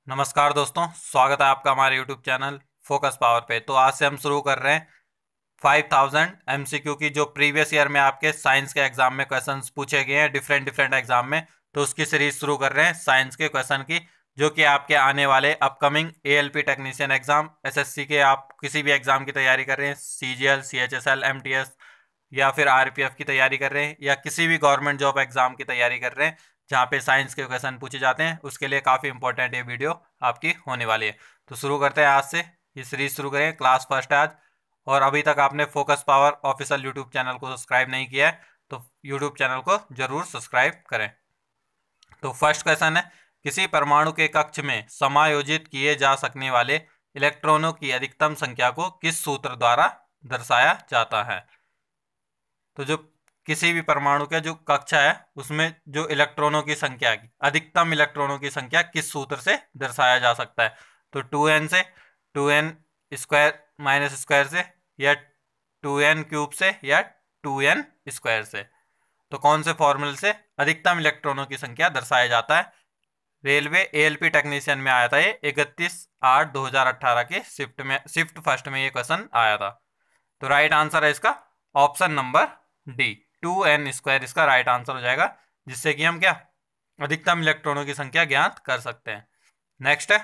नमस्कार दोस्तों, स्वागत है आपका हमारे YouTube चैनल फोकस पावर पे। तो आज से हम शुरू कर रहे हैं 5000 MCQ की, जो प्रीवियस ईयर में आपके साइंस के एग्जाम में क्वेश्चंस पूछे गए हैं डिफरेंट एग्जाम में। तो उसकी सीरीज शुरू कर रहे हैं साइंस के क्वेश्चन की, जो कि आपके आने वाले upcoming ALP technician exam, SSC के आप किसी भी एग्जाम की तैयारी कर रहे हैं, CGL, CHSL, MTS या फिर RPF की तैयारी कर रहे हैं, या किसी भी गवर्नमेंट जॉब एग्जाम की तैयारी कर रहे हैं जहाँ पे साइंस के क्वेश्चन पूछे जाते हैं, उसके लिए काफ़ी इंपॉर्टेंट ये वीडियो आपकी होने वाली है। तो शुरू करते हैं आज से, ये सीरीज शुरू करें। क्लास फर्स्ट है आज, और अभी तक आपने focus power official YouTube channel को सब्सक्राइब नहीं किया है तो यूट्यूब चैनल को जरूर सब्सक्राइब करें। तो फर्स्ट क्वेश्चन है, किसी परमाणु के कक्ष में समायोजित किए जा सकने वाले इलेक्ट्रॉनों की अधिकतम संख्या को किस सूत्र द्वारा दर्शाया जाता है। तो जो किसी भी परमाणु का जो कक्षा है उसमें जो इलेक्ट्रॉनों की संख्या की अधिकतम इलेक्ट्रॉनों की संख्या किस सूत्र से दर्शाया जा सकता है। तो 2n से, 2n स्क्वायर माइनस स्क्वायर से, या 2n क्यूब से, या 2n स्क्वायर से। तो कौन से फॉर्मूले से अधिकतम इलेक्ट्रॉनों की संख्या दर्शाया जाता है। रेलवे ALP टेक्नीशियन में आया था ये 31/8/2018 के शिफ्ट फर्स्ट में ये क्वेश्चन आया था। तो राइट आंसर है इसका option number D, 2n square इसका राइट आंसर हो जाएगा, जिससे कि हम क्या अधिकतम इलेक्ट्रॉनों की संख्या ज्ञात कर सकते हैं। नेक्स्ट है,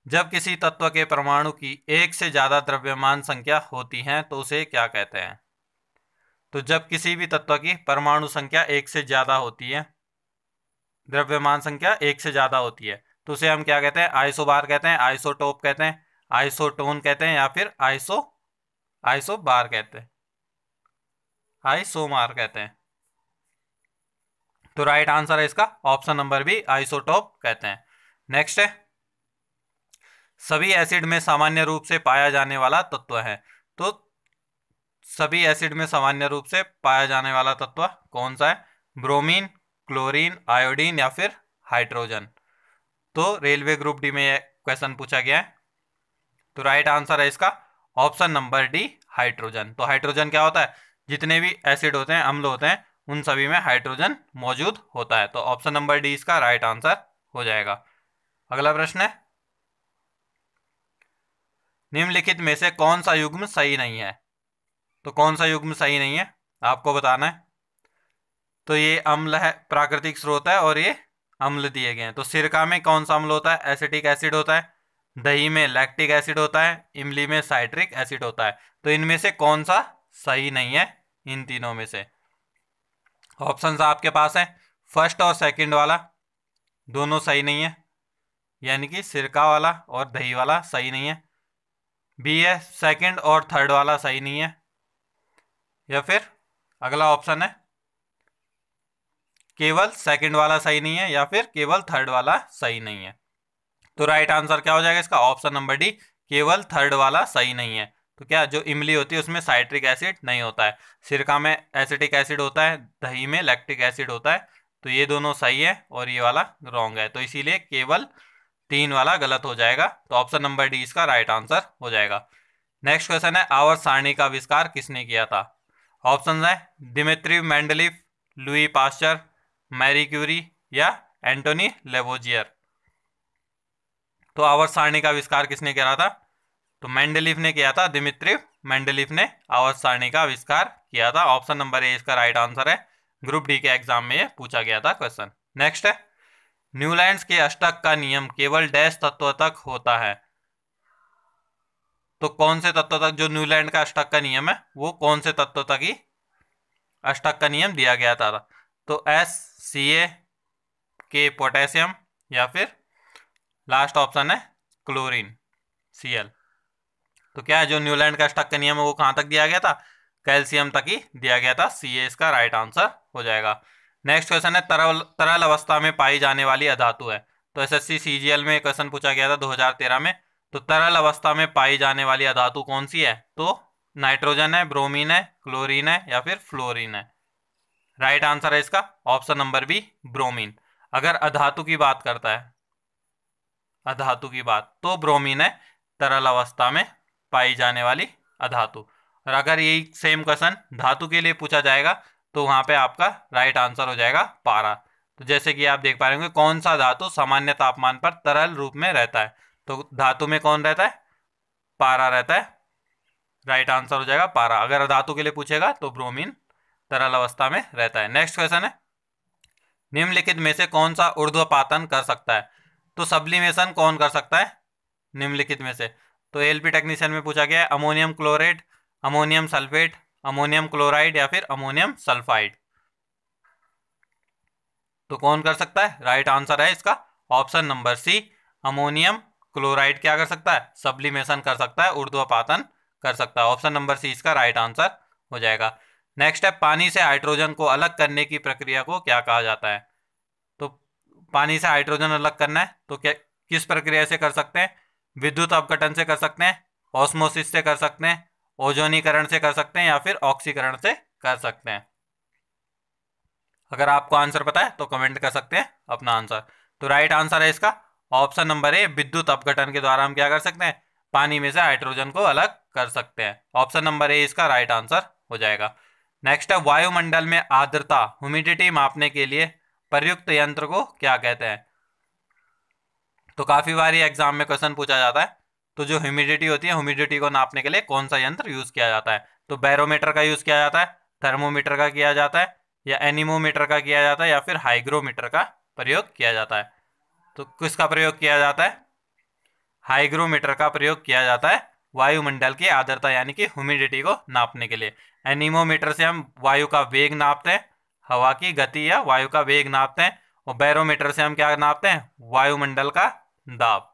जब किसी तत्व के परमाणु की एक से ज्यादा द्रव्यमान संख्या होती है तो उसे क्या कहते हैं। तो जब किसी भी तत्व की परमाणु संख्या एक से ज्यादा होती है, द्रव्यमान संख्या एक से ज्यादा होती है, तो उसे हम क्या कहते हैं। आइसोबार कहते हैं, आइसोटोप कहते हैं, आइसोटोन कहते हैं, या फिर आइसोबार कहते हैं, आइसोमार कहते हैं। तो राइट आंसर है इसका ऑप्शन नंबर बी, आइसोटोप कहते हैं। नेक्स्ट है, सभी एसिड में सामान्य रूप से पाया जाने वाला तत्व है। तो सभी एसिड में सामान्य रूप से पाया जाने वाला तत्व कौन सा है। ब्रोमीन, क्लोरीन, आयोडीन, या फिर हाइड्रोजन। तो रेलवे ग्रुप डी में यह क्वेश्चन पूछा गया है। तो राइट आंसर है इसका ऑप्शन नंबर डी, हाइड्रोजन। तो हाइड्रोजन क्या होता है, जितने भी एसिड होते हैं, अम्ल होते हैं, उन सभी में हाइड्रोजन मौजूद होता है। तो ऑप्शन नंबर डी इसका राइट आंसर हो जाएगा। अगला प्रश्न है, निम्नलिखित में से कौन सा युग्म सही नहीं है। तो कौन सा युग्म सही नहीं है आपको बताना है। तो ये अम्ल है, प्राकृतिक स्रोत है, और ये अम्ल दिए गए हैं। तो सिरका में कौन सा अम्ल होता है, एसिटिक एसिड होता है। दही में लैक्टिक एसिड होता है। इमली में साइट्रिक एसिड होता है। तो इनमें से कौन सा सही नहीं है इन तीनों में से। ऑप्शंस आपके पास है, फर्स्ट और सेकंड वाला दोनों सही नहीं है, यानी कि सिरका वाला और दही वाला सही नहीं है। बी है, सेकंड और थर्ड वाला सही नहीं है। या फिर अगला ऑप्शन है, केवल सेकंड वाला सही नहीं है, या फिर केवल थर्ड वाला सही नहीं है। तो राइट आंसर क्या हो जाएगा इसका ऑप्शन नंबर डी, केवल थर्ड वाला सही नहीं है। तो क्या जो इमली होती है उसमें साइट्रिक एसिड नहीं होता है, सिरका में एसिटिक एसिड होता है, दही में लैक्टिक एसिड होता है। तो ये दोनों सही है और ये वाला रॉन्ग है, तो इसीलिए केवल 3 वाला गलत हो जाएगा। तो ऑप्शन नंबर डी इसका राइट आंसर हो जाएगा। नेक्स्ट क्वेश्चन है, आवर्त सारणी का आविष्कार किसने किया था। ऑप्शन है, Dmitri Mendeleev, Louis Pasteur, Marie Curie, या एंटोनी लेवोजियर। तो आवर्त सारणी का आविष्कार किसने किया था। तो मेंडलीफ ने किया था, दिमित्री मेंडलीफ ने आवर्त सारणी का आविष्कार किया था। ऑप्शन नंबर ए इसका राइट आंसर है। ग्रुप डी के एग्जाम में ये पूछा गया था क्वेश्चन। नेक्स्ट है, न्यूलैंड्स के अष्टक का नियम केवल डैश तत्व तक होता है। तो कौन से तत्व तक जो न्यूलैंड का अष्टक का नियम है वो कौन से तत्व तक ही अष्टक का नियम दिया गया था। तो SCA के पोटेशियम, या फिर लास्ट ऑप्शन है क्लोरीन Cl। तो क्या है जो न्यूलैंड का अष्टक का नियम है वो कहां तक दिया गया था, कैल्शियम तक ही दिया गया था। Ca इसका राइट आंसर हो जाएगा। नेक्स्ट क्वेश्चन है, तरल अवस्था में पाई जाने वाली अधातु है। तो SSC CGL में क्वेश्चन पूछा गया था 2013 में। तो तरल अवस्था में पाई जाने वाली अधातु कौन सी है। तो नाइट्रोजन है, ब्रोमीन है, क्लोरीन है, या फिर फ्लोरीन है। राइट आंसर है इसका ऑप्शन नंबर बी, ब्रोमीन। अगर अधातु की बात करता है, अधातु की बात, तो ब्रोमीन है तरल अवस्था में पाई जाने वाली अधातु। और अगर यही सेम क्वेश्चन धातु के लिए पूछा जाएगा तो वहां पे आपका राइट आंसर हो जाएगा पारा। तो जैसे कि आप देख पा रहे होंगे, कौन सा धातु सामान्य तापमान पर तरल रूप में रहता है? तो धातु में कौन रहता है? पारा रहता है। राइट आंसर हो जाएगा पारा। अगर धातु के लिए पूछेगा तो ब्रोमीन तरल अवस्था में रहता है। नेक्स्ट क्वेश्चन है, निम्नलिखित में से कौन सा ऊर्ध्वपातन कर सकता है? तो सब्लिमेशन कौन कर सकता है निम्नलिखित में से? तो एलपी टेक्नीशियन में पूछा गया है, ammonium chlorate, ammonium sulphate, ammonium chloride या फिर अमोनियम सल्फाइड। तो कौन कर सकता है? राइट आंसर है इसका option number C, ammonium chloride क्या कर सकता है? सब्लिमेशन कर सकता है, ऊर्ध्वपातन कर सकता है। ऑप्शन नंबर सी इसका राइट आंसर हो जाएगा। नेक्स्ट है, पानी से हाइड्रोजन को अलग करने की प्रक्रिया को क्या कहा जाता है? तो पानी से हाइड्रोजन अलग करना है तो क्या किस प्रक्रिया से कर सकते हैं? विद्युत अपघटन से कर सकते हैं, ऑस्मोसिस से कर सकते हैं, ओजोनीकरण से कर सकते हैं या फिर ऑक्सीकरण से कर सकते हैं। अगर आपको आंसर पता है तो कमेंट कर सकते हैं अपना आंसर। तो राइट आंसर है इसका ऑप्शन नंबर ए, विद्युत अपघटन के द्वारा हम क्या कर सकते हैं? पानी में से हाइड्रोजन को अलग कर सकते हैं। ऑप्शन नंबर ए इसका राइट आंसर हो जाएगा। नेक्स्ट है, वायुमंडल में आर्द्रता ह्यूमिडिटी मापने के लिए प्रयुक्त यंत्र को क्या कहते हैं? तो काफी बार एग्जाम में क्वेश्चन पूछा जाता है। तो जो ह्यूमिडिटी होती है, ह्यूमिडिटी को नापने के लिए कौन सा यंत्र यूज किया जाता है? तो बैरोमीटर का यूज किया जाता है, थर्मोमीटर का किया जाता है, या एनीमोमीटर का किया जाता है, या फिर हाइग्रोमीटर का प्रयोग किया जाता है। तो किसका प्रयोग किया जाता है? हाइग्रोमीटर का प्रयोग किया जाता है वायुमंडल की आर्द्रता यानी कि ह्यूमिडिटी को नापने के लिए। एनीमोमीटर से हम वायु का वेग नापते हैं, हवा की गति या वायु का वेग नापते हैं। और बैरोमीटर से हम क्या नापते हैं? वायुमंडल का दाब,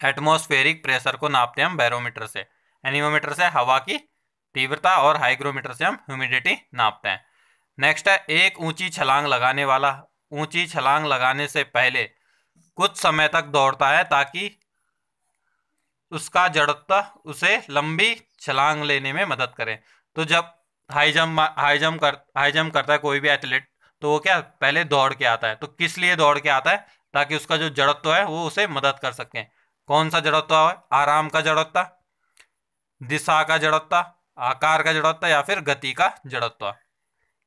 एटमॉस्फेरिक प्रेशर को नापते हैं हम बैरोमीटर से। एनीमोमीटर से हवा की तीव्रता और हाइग्रोमीटर से हम ह्यूमिडिटी नापते हैं। नेक्स्ट है, एक ऊंची छलांग लगाने वाला ऊंची छलांग लगाने से पहले कुछ समय तक दौड़ता है ताकि उसका जड़त्व उसे लंबी छलांग लेने में मदद करे। तो जब हाई जंप करता है कोई भी एथलीट, तो वो क्या पहले दौड़ के आता है। तो किस लिए दौड़ के आता है? ताकि उसका जो जड़त्व है वो उसे मदद कर सके। कौन सा जड़त्व है? आराम का जड़त्व, दिशा का जड़त्व, आकार का जड़त्व या फिर गति का जड़त्व।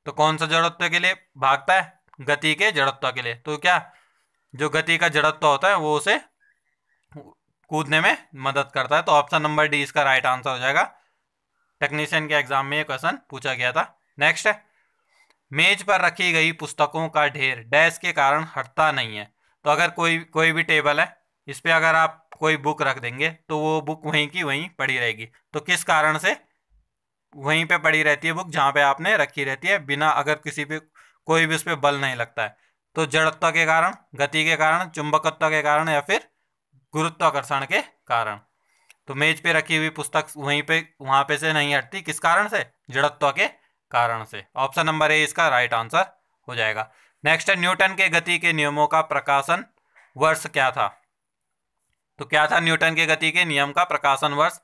तो कौन सा जड़त्व के लिए भागता है? गति के जड़त्व के लिए। तो क्या जो गति का जड़त्व होता है वो उसे कूदने में मदद करता है। तो ऑप्शन नंबर डी इसका राइट आंसर हो जाएगा। टेक्नीशियन के एग्जाम में ये क्वेश्चन पूछा गया था। नेक्स्ट है, मेज पर रखी गई पुस्तकों का ढेर डैश के कारण हटता नहीं है। तो अगर कोई भी टेबल है, इस पे अगर आप कोई बुक रख देंगे तो वो बुक वहीं की वहीं पड़ी रहेगी। तो किस कारण से वहीं पे पड़ी रहती है बुक जहां पे आपने रखी रहती है, बिना अगर किसी पे कोई भी उस पर बल नहीं लगता है? तो जड़त्व के कारण, गति के कारण, चुंबकत्व के कारण या फिर गुरुत्वाकर्षण के कारण। तो मेज पे रखी हुई पुस्तक वहां पे से नहीं हटती, किस कारण से? जड़त्व के कारण से। ऑप्शन नंबर ए इसका राइट आंसर हो जाएगा। नेक्स्ट है, न्यूटन के गति के नियमों का प्रकाशन वर्ष क्या था? तो क्या था न्यूटन के गति के नियम का प्रकाशन वर्ष?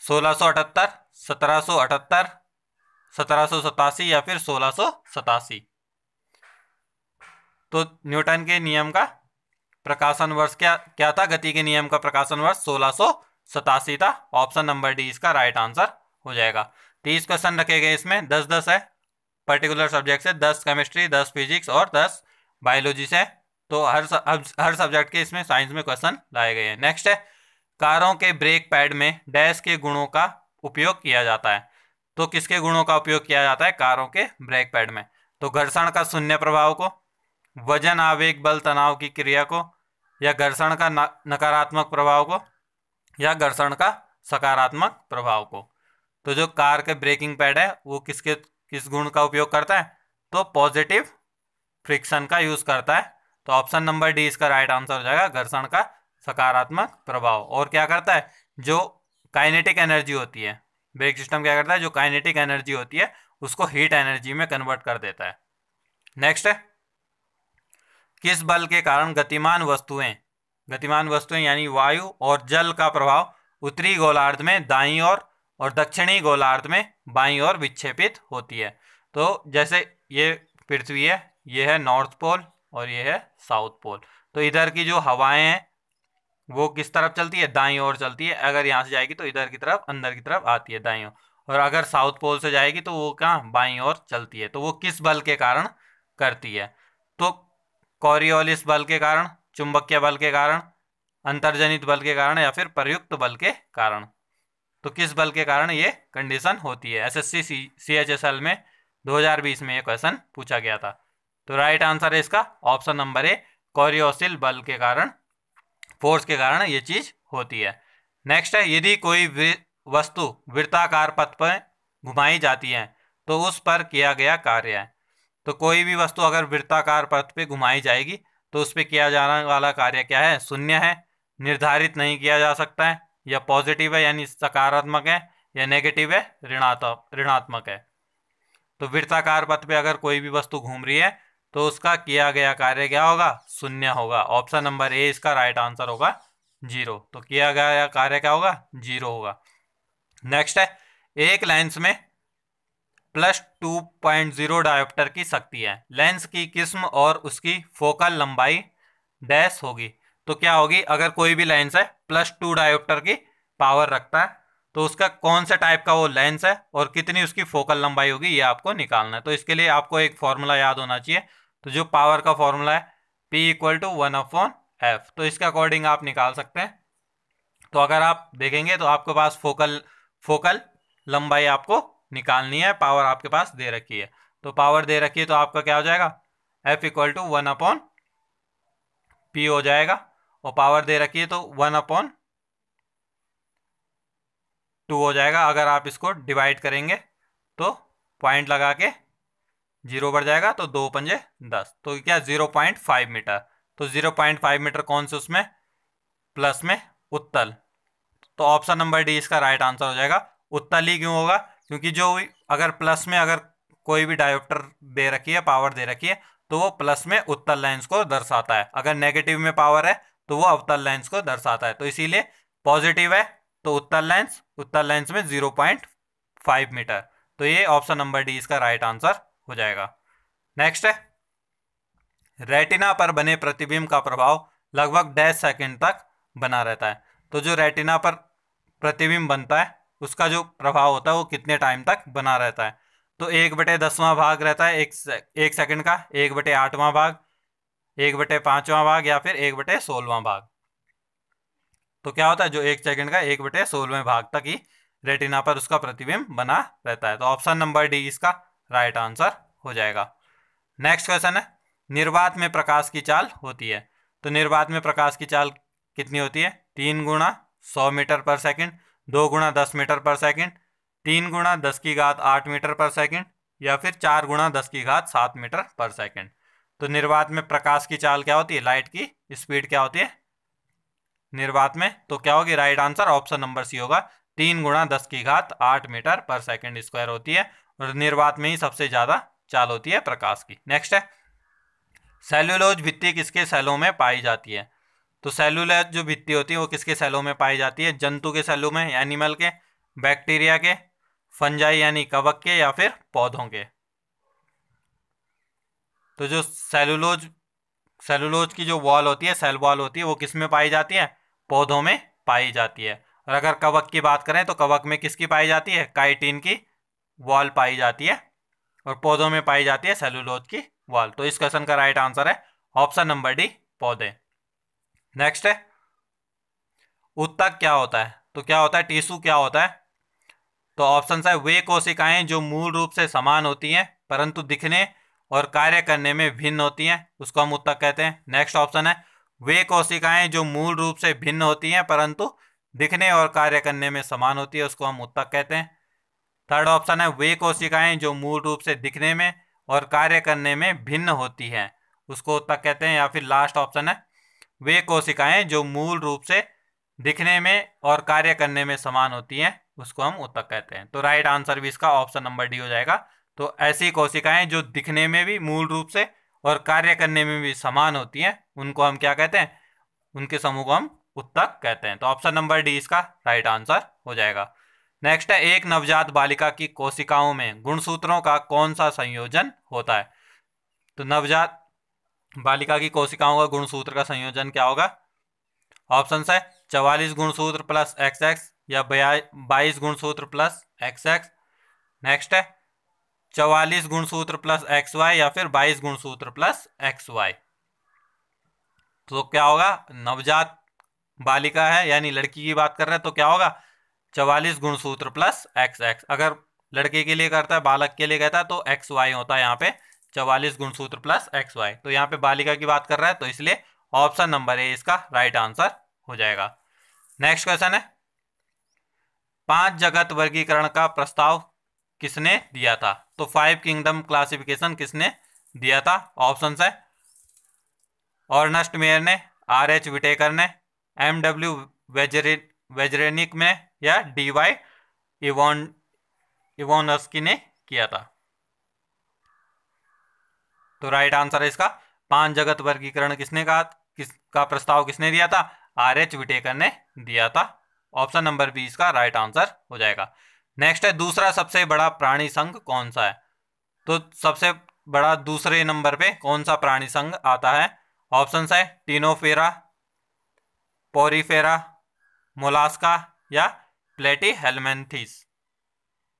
1678, 1778, 1787 या फिर 1687। तो न्यूटन के नियम का प्रकाशन वर्ष क्या क्या था? गति के नियम का प्रकाशन वर्ष 1687 था। ऑप्शन नंबर डी इसका राइट आंसर हो जाएगा। 30 क्वेश्चन रखे गए इसमें, 10-10 है पर्टिकुलर सब्जेक्ट से, 10 केमिस्ट्री, 10 फिजिक्स और 10 बायोलॉजी से। तो हर सब्जेक्ट के इसमें साइंस में क्वेश्चन लाए गए हैं। नेक्स्ट है, कारों के ब्रेक पैड में डैश के गुणों का उपयोग किया जाता है। तो किसके गुणों का उपयोग किया जाता है कारों के ब्रेक पैड में? तो घर्षण का शून्य प्रभाव को, वजन आवेग बल तनाव की क्रिया को, या घर्षण का नकारात्मक प्रभाव को, या घर्षण का सकारात्मक प्रभाव को। तो जो कार के ब्रेकिंग पैड है वो किस गुण का उपयोग करता है? तो पॉजिटिव फ्रिक्शन का यूज करता है। तो ऑप्शन नंबर डी इसका राइट आंसर हो जाएगा, घर्षण का सकारात्मक प्रभाव। और क्या करता है? जो काइनेटिक एनर्जी होती है, ब्रेक सिस्टम क्या करता है? जो काइनेटिक एनर्जी होती है उसको हीट एनर्जी में कन्वर्ट कर देता है। नेक्स्ट है, किस बल के कारण गतिमान वस्तुएं यानी वायु और जल का प्रभाव उत्तरी गोलार्ध में दाईं ओर और दक्षिणी गोलार्ध में बाईं ओर विक्षेपित होती है? तो जैसे ये पृथ्वी है, ये है नॉर्थ पोल और ये है साउथ पोल। तो इधर की जो हवाएं हैं वो किस तरफ चलती है? दाईं ओर चलती है। अगर यहाँ से जाएगी तो इधर की तरफ, अंदर की तरफ आती है दाईं ओर। और अगर साउथ पोल से जाएगी तो वो कहाँ? बाईं ओर चलती है। तो वो किस बल के कारण करती है? तो कॉरियोलिस बल के कारण, चुंबकीय बल के कारण, अंतर्जनित बल के कारण या फिर प्रयुक्त बल के कारण। तो किस बल के कारण ये कंडीशन होती है? एसएससी CHSL में 2020 में ये क्वेश्चन पूछा गया था। तो राइट आंसर है इसका ऑप्शन नंबर ए, कॉरियोसिल बल के कारण, फोर्स के कारण ये चीज होती है। नेक्स्ट है, यदि कोई वस्तु वृत्ताकार पथ पर घुमाई जाती है तो उस पर किया गया कार्य है। तो कोई भी वस्तु अगर वृत्ताकार पथ पे घुमाई जाएगी तो उस पर किया जाने वाला कार्य क्या है? शून्य है, निर्धारित नहीं किया जा सकता है, या पॉजिटिव है यानी सकारात्मक है, या नेगेटिव है ऋणात्मक है। तो वृत्ताकार पथ पे अगर कोई भी वस्तु घूम रही है तो उसका किया गया कार्य क्या होगा? शून्य होगा। ऑप्शन नंबर ए इसका राइट आंसर होगा 0। तो किया गया कार्य क्या होगा? 0 होगा। नेक्स्ट है, एक लेंस में +2.0 डायोप्टर की शक्ति है, लेंस की किस्म और उसकी फोकल लंबाई डैश होगी। तो क्या होगी? अगर कोई भी लेंस है +2 डायोप्टर की पावर रखता है तो उसका कौन सा टाइप का वो लेंस है और कितनी उसकी फोकल लंबाई होगी, ये आपको निकालना है। तो इसके लिए आपको एक फॉर्मूला याद होना चाहिए। तो जो पावर का फॉर्मूला है P = 1/f, तो इसके अकॉर्डिंग आप निकाल सकते हैं। तो अगर आप देखेंगे तो आपके पास फोकल लंबाई आपको निकालनी है, पावर आपके पास दे रखी है। तो पावर दे रखी है तो आपका क्या हो जाएगा? F = 1/P हो जाएगा, और पावर दे रखी है तो 1/2 हो जाएगा। अगर आप इसको डिवाइड करेंगे तो पॉइंट लगा के 0 बढ़ जाएगा, तो 2 पंजे 10, तो क्या 0.5 मीटर। तो 0.5 मीटर कौन से उसमें? प्लस में उत्तल। तो ऑप्शन नंबर डी इसका राइट आंसर हो जाएगा। उत्तल ही क्यों होगा? क्योंकि जो अगर प्लस में अगर कोई भी डायोप्टर दे रखी है, पावर दे रखी है, तो वो प्लस में उत्तल लेंस को दर्शाता है। अगर नेगेटिव में पावर है तो वो अवतल लेंस को दर्शाता है। तो इसीलिए पॉजिटिव है तो उत्तल लेंस में 0.5 मीटर। तो ये ऑप्शन नंबर डी इसका राइट आंसर हो जाएगा। नेक्स्ट है, रेटिना पर बने प्रतिबिंब का प्रभाव लगभग 10 सेकंड तक बना रहता है। तो जो रेटिना पर प्रतिबिंब बनता है उसका जो प्रभाव होता है वो कितने टाइम तक बना रहता है? तो 1/10वां भाग रहता है एक सेकंड का, 1/8वां भाग, 1/5वां भाग, या फिर 1/16वां भाग। तो क्या होता है? जो 1 सेकंड का 1/16वें भाग तक ही रेटिना पर उसका प्रतिबिंब बना रहता है। तो ऑप्शन नंबर डी इसका राइट आंसर हो जाएगा। नेक्स्ट क्वेश्चन है, निर्वात में प्रकाश की चाल होती है। तो निर्वात में प्रकाश की चाल कितनी होती है? 3 × 100 मीटर पर सेकंड, 2 × 10 मीटर पर सेकंड, 3 × 10⁸ मीटर पर सेकंड, या फिर 4 × 10⁷ मीटर पर सेकंड। तो निर्वात में प्रकाश की चाल क्या होती है? लाइट की स्पीड क्या होती है निर्वात में? तो क्या होगी? Right answer option number C होगा, 3 × 10⁸ मीटर पर सेकंड स्क्वायर होती है, और निर्वात में ही सबसे ज्यादा चाल होती है प्रकाश की। नेक्स्ट है, सेल्यूलोज भित्ति किसके सेलों में पाई जाती है? तो सेल्यूलोज जो भित्ति होती है वो किसके सेलों में पाई जाती है? जंतु के सेलों में, एनिमल के, बैक्टीरिया के, फंजाई यानी कवक के, या फिर पौधों के। तो जो सेलुलोज की जो वॉल होती है, सेल वॉल होती है, वो किस में पाई जाती है? पौधों में पाई जाती है। और अगर कवक की बात करें तो कवक में किसकी पाई जाती है? काइटिन की वॉल पाई जाती है, और पौधों में पाई जाती है सेलुलोज की वॉल। तो इस क्वेश्चन का राइट आंसर है ऑप्शन नंबर डी, पौधे। नेक्स्ट है, उत्तक क्या होता है? तो क्या होता है? टिश्यू क्या होता है? तो ऑप्शन है, वे कोशिकाएं जो मूल रूप से समान होती हैं परंतु दिखने और कार्य करने में भिन्न होती हैं, उसको हम उत्तक कहते हैं। नेक्स्ट ऑप्शन है, वे कोशिकाएं जो मूल रूप से भिन्न होती हैं परंतु दिखने और कार्य करने में समान होती है, उसको हम उत्तक कहते हैं। थर्ड ऑप्शन है, वे कोशिकाएं जो मूल रूप से दिखने में और कार्य करने में भिन्न होती हैं, उसको उत्तक कहते हैं। या फिर लास्ट ऑप्शन है, वे कोशिकाएं जो मूल रूप से दिखने में और कार्य करने में समान होती हैं, उसको हम उत्तक कहते हैं। तो राइट आंसर भी इसका ऑप्शन नंबर डी हो जाएगा। तो ऐसी कोशिकाएं जो दिखने में भी मूल रूप से और कार्य करने में भी समान होती हैं, उनको हम क्या कहते हैं? उनके समूह को हम उत्तक कहते हैं। तो ऑप्शन नंबर डी इसका राइट आंसर हो जाएगा। नेक्स्ट है, एक नवजात बालिका की कोशिकाओं में गुणसूत्रों का कौन सा संयोजन होता है? तो नवजात बालिका की कोशिकाओं का गुणसूत्र का संयोजन क्या होगा? ऑप्शन है, 44 गुणसूत्र प्लस XX, या 22 गुणसूत्र प्लस XX। नेक्स्ट है, 44 गुणसूत्र प्लस एक्स वाई या फिर 22 गुणसूत्र प्लस एक्स वाई। तो क्या होगा, नवजात बालिका है यानी लड़की की बात कर रहे हैं तो क्या होगा 44 गुणसूत्र प्लस एक्स एक्स। अगर लड़के के लिए करता है, बालक के लिए कहता है तो एक्स वाई होता है यहाँ पे 44 गुणसूत्र प्लस एक्स वाई। तो यहाँ पे बालिका की बात कर रहा है तो इसलिए ऑप्शन नंबर ए इसका राइट आंसर हो जाएगा। नेक्स्ट क्वेश्चन है, 5 जगत वर्गीकरण का प्रस्ताव किसने दिया था? तो 5 किंगडम क्लासिफिकेशन किसने दिया था? ऑप्शन है ऑर्नेस्ट मेयर ने, आर.एच. विटेकर ने, एम.डब्ल्यू. वेजरेनिक ने, या डी.वाई. इवोनस्की ने किया था। तो राइट आंसर है इसका 5 जगत वर्गीकरण किसका प्रस्ताव किसने दिया था? आर.एच. विटेकर ने दिया था। ऑप्शन नंबर बी इसका राइट आंसर हो जाएगा। नेक्स्ट है, दूसरा सबसे बड़ा प्राणी संघ कौन सा है? तो सबसे बड़ा दूसरे नंबर पे कौन सा प्राणी संघ आता है? ऑप्शन है टीनोफेरा, पोरीफेरा, मोलास्का या प्लेटीहेल्मिन्थीस।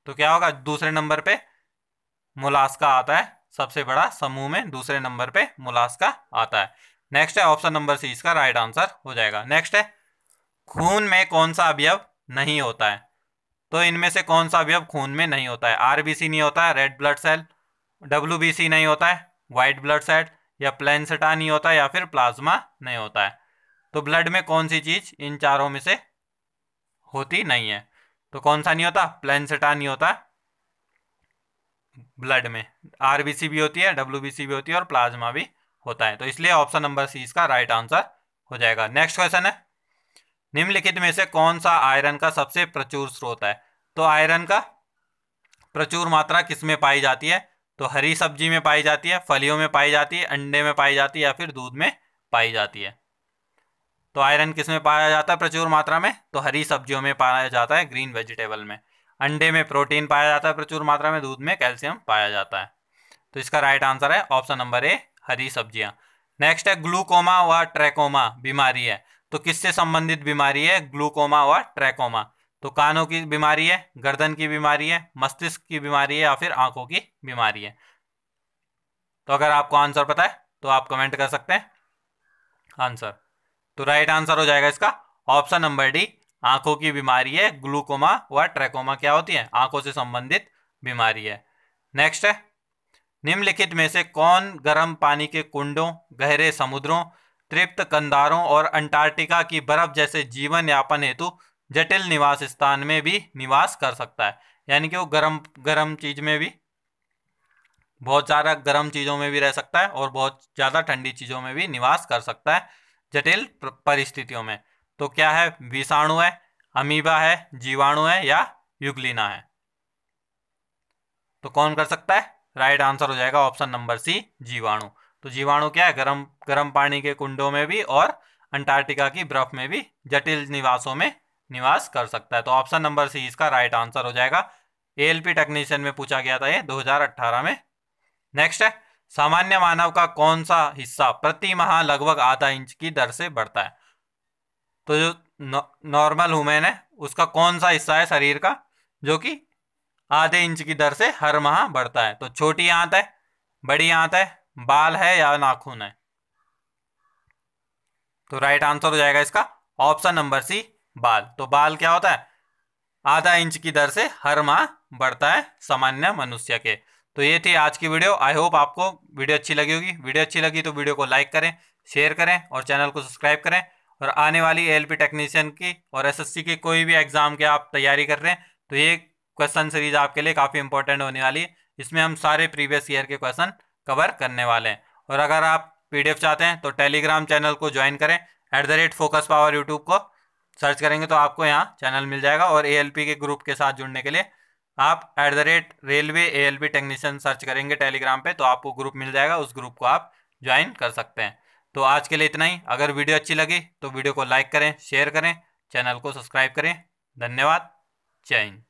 तो क्या होगा, दूसरे नंबर पे मोलास्का आता है। सबसे बड़ा समूह में दूसरे नंबर पे मोलास्का आता है। नेक्स्ट है ऑप्शन नंबर सी इसका राइट आंसर हो जाएगा। नेक्स्ट है, खून में कौन सा अवयव नहीं होता है? तो इनमें से कौन सा अवयव खून में नहीं होता है? आरबीसी नहीं होता है, रेड ब्लड सेल, डब्ल्यूबीसी नहीं होता है, व्हाइट ब्लड सेल, या प्लेनसेटा नहीं होता है, या फिर प्लाज्मा नहीं होता है। तो ब्लड में कौन सी चीज इन चारों में से होती नहीं है? तो कौन सा नहीं होता? प्लेनसेटा नहीं होता ब्लड में। आरबीसी भी होती है, डब्ल्यूबीसी भी होती है और प्लाज्मा भी होता है। तो इसलिए ऑप्शन नंबर सी इसका राइट आंसर हो जाएगा। नेक्स्ट क्वेश्चन है, निम्नलिखित में से कौन सा आयरन का सबसे प्रचुर स्रोत है? तो आयरन का प्रचुर मात्रा किसमें पाई जाती है? तो हरी सब्जी में पाई जाती है, फलियों में पाई जाती है, अंडे में पाई जाती है, या फिर दूध में पाई जाती है। तो आयरन किस में पाया जाता है प्रचुर मात्रा में? तो हरी सब्जियों में पाया जाता है, ग्रीन वेजिटेबल में। अंडे में प्रोटीन पाया जाता है प्रचुर मात्रा में, दूध में कैल्शियम पाया जाता है। तो इसका राइट आंसर है ऑप्शन नंबर ए, हरी सब्जियां। नेक्स्ट है, ग्लूकोमा व ट्रैकोमा बीमारी है। तो किससे संबंधित बीमारी है ग्लूकोमा व ट्रैकोमा? तो कानों की बीमारी है, गर्दन की बीमारी है, मस्तिष्क की बीमारी है, या फिर आंखों की बीमारी है? तो अगर आपको आंसर पता है तो आप कमेंट कर सकते हैं आंसर। तो राइट आंसर हो जाएगा इसका ऑप्शन नंबर डी, आंखों की बीमारी है। ग्लूकोमा व ट्रैकोमा क्या होती है? आंखों से संबंधित बीमारी है। नेक्स्ट है, निम्नलिखित में से कौन गर्म पानी के कुंडों, गहरे समुद्रों, तृप्त कंधारों और अंटार्कटिका की बर्फ जैसे जीवन यापन हेतु जटिल निवास स्थान में भी निवास कर सकता है? यानी कि वो गर्म चीज में भी, बहुत ज़्यादा गर्म चीज़ों में भी रह सकता है और बहुत ज़्यादा ठंडी चीज़ों में भी निवास कर सकता है जटिल परिस्थितियों में। तो क्या है, विषाणु है, अमीबा है, जीवाणु है, या युग्लिना है? तो कौन कर सकता है? राइट आंसर हो जाएगा ऑप्शन नंबर सी, जीवाणु। तो जीवाणु क्या है, गर्म पानी के कुंडों में भी और अंटार्कटिका की बर्फ में भी जटिल निवासों में निवास कर सकता है। तो ऑप्शन नंबर सी इसका राइट आंसर हो जाएगा। एएलपी टेक्नीशियन में पूछा गया था ये 2018 में। नेक्स्ट है, सामान्य मानव का कौन सा हिस्सा प्रति माह लगभग आधा इंच की दर से बढ़ता है? तो जो नॉर्मल ह्यूमन है उसका कौन सा हिस्सा है शरीर का जो कि आधे इंच की दर से हर माह बढ़ता है? तो छोटी आंत है, बड़ी आंत है, बाल है, या नाखून है? तो राइट आंसर हो जाएगा इसका ऑप्शन नंबर सी, बाल। तो बाल क्या होता है? आधा इंच की दर से हर माह बढ़ता है सामान्य मनुष्य के। तो ये थी आज की वीडियो। आई होप आपको वीडियो अच्छी लगी होगी। वीडियो अच्छी लगी तो वीडियो को लाइक करें, शेयर करें और चैनल को सब्सक्राइब करें। और आने वाली एएलपी टेक्नीशियन की और एसएससी की कोई भी एग्जाम की आप तैयारी कर रहे हैं तो ये क्वेश्चन सीरीज आपके लिए काफ़ी इंपॉर्टेंट होने वाली है। इसमें हम सारे प्रीवियस ईयर के क्वेश्चन कवर करने वाले हैं। और अगर आप पीडीएफ चाहते हैं तो टेलीग्राम चैनल को ज्वाइन करें, @फोकस पावर यूट्यूब को सर्च करेंगे तो आपको यहाँ चैनल मिल जाएगा। और एएलपी के ग्रुप के साथ जुड़ने के लिए आप @रेलवे एएलपी टेक्नीशियन सर्च करेंगे टेलीग्राम पे तो आपको ग्रुप मिल जाएगा, उस ग्रुप को आप ज्वाइन कर सकते हैं। तो आज के लिए इतना ही। अगर वीडियो अच्छी लगी तो वीडियो को लाइक करें, शेयर करें, चैनल को सब्सक्राइब करें। धन्यवाद। जय हिंद।